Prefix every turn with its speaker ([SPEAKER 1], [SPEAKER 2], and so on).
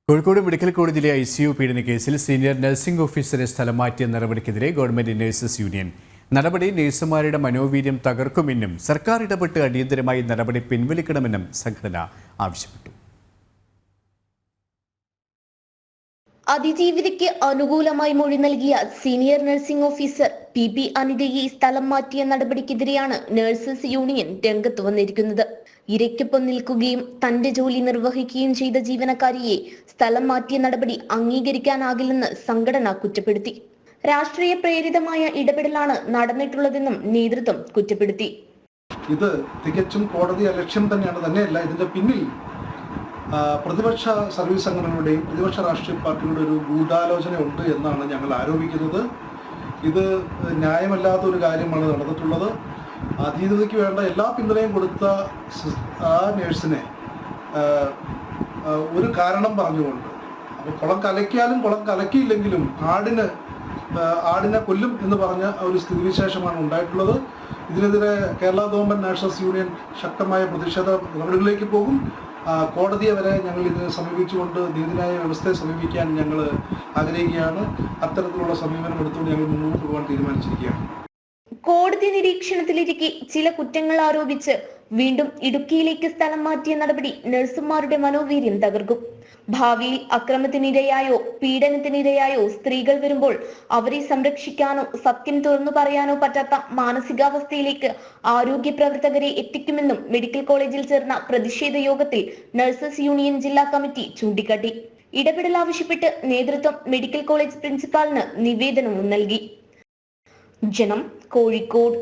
[SPEAKER 1] Kozhikode medical കോളേജിലെ ICU പീഡന കേസിൽ സീനിയർ നഴ്സിംഗ് ഓഫീസറെ സ്ഥലം മാറ്റിയ നടപടിക്കെതിരെ ഗവൺമെന്റ് നഴ്സസ് യൂണിയൻ. നടപടി നഴ്സുമാരുടെ മനോവീര്യം തകർക്കുമെന്നും സർക്കാർ ഇടപെട്ട് അടിയന്തരമായി നടപടി പിൻവലിക്കണമെന്നും സംഘടന ആവശ്യപ്പെട്ടു.
[SPEAKER 2] അതിജീവിതയ്ക്ക് അനുകൂലമായി മൊഴി നൽകിയ സീനിയർ നഴ്സിംഗ് ഓഫീസർ PP അനിതയെ സ്ഥലം മാറ്റിയ നടപടിക്കെതിരെയാണ് നഴ്സസ് യൂണിയൻ രംഗത്ത് വന്നിരിക്കുന്നത്. ഇരയ്ക്കൊപ്പം നിൽക്കുകയും തന്റെ ജോലി നിർവഹിക്കുകയും ചെയ്ത ജീവനക്കാരിയെ സ്ഥലം മാറ്റിയ നടപടി അംഗീകരിക്കാനാകില്ലെന്ന് സംഘടന കുറ്റപ്പെടുത്തി. രാഷ്ട്രീയ പ്രേരിതമായ ഇടപെടലാണ് നടന്നിട്ടുള്ളതെന്നും നേതൃത്വം കുറ്റപ്പെടുത്തി.
[SPEAKER 3] ഇത് തികച്ചും കോടതി ലക്ഷ്യം തന്നെയല്ല ഇതിന്റെ പിന്നിൽ പ്രതിപക്ഷ സർവീസ് സംഘടനകളുടെയും പ്രതിപക്ഷ രാഷ്ട്രീയ പാർട്ടികളുടെ ഒരു ഗൂഢാലോചന ഉണ്ട് എന്നാണ് ഞങ്ങൾ ആരോപിക്കുന്നത്. ഇത് ന്യായമല്ലാത്ത ഒരു കാര്യമാണ് നടന്നിട്ടുള്ളത്. അതീതതയ്ക്ക് വേണ്ട എല്ലാ പിന്തുണയും കൊടുത്ത ആ നേഴ്സിനെ ഒരു കാരണം പറഞ്ഞുകൊണ്ട്, അപ്പോൾ കുളം കലക്കിയാലും കുളം കലക്കിയില്ലെങ്കിലും ആടിനെ കൊല്ലും എന്ന് പറഞ്ഞ ഒരു സ്ഥിതിവിശേഷമാണ് ഉണ്ടായിട്ടുള്ളത്. ഇതിനെതിരെ കേരള ഗവൺമെന്റ് നഴ്സസ് യൂണിയൻ ശക്തമായ പ്രതിഷേധ നടപടികളിലേക്ക് പോകും. കോടതിയെ വരെ ഞങ്ങൾ ഇതിനെ സമീപിച്ചുകൊണ്ട് നീതിന്യായ വ്യവസ്ഥയെ സമീപിക്കാൻ ഞങ്ങൾ ആഗ്രഹിക്കുകയാണ്. അത്തരത്തിലുള്ള സമീപനം എടുത്തുകൊണ്ട് ഞങ്ങൾ മുന്നോട്ട് പോകാൻ തീരുമാനിച്ചിരിക്കുകയാണ്.
[SPEAKER 2] കോടതി നിരീക്ഷണത്തിലിരിക്കെ ചില കുറ്റങ്ങൾ ആരോപിച്ച് വീണ്ടും ഇടുക്കിയിലേക്ക് സ്ഥലം മാറ്റിയ നടപടി നഴ്സുമാരുടെ മനോവീര്യം തകർക്കും. ഭാവിയിൽ അക്രമത്തിനിരയായോ പീഡനത്തിനിരയായോ സ്ത്രീകൾ വരുമ്പോൾ അവരെ സംരക്ഷിക്കാനോ സത്യം തുറന്നു പറയാനോ പറ്റാത്ത മാനസികാവസ്ഥയിലേക്ക് ആരോഗ്യ പ്രവർത്തകരെ എത്തിക്കുമെന്നും മെഡിക്കൽ കോളേജിൽ ചേർന്ന പ്രതിഷേധ യോഗത്തിൽ നഴ്സസ് യൂണിയൻ ജില്ലാ കമ്മിറ്റി ചൂണ്ടിക്കാട്ടി. ഇടപെടൽ ആവശ്യപ്പെട്ട് നേതൃത്വം മെഡിക്കൽ കോളേജ് പ്രിൻസിപ്പാളിന് നിവേദനവും നൽകി. ജനം, കോഴിക്കോട്.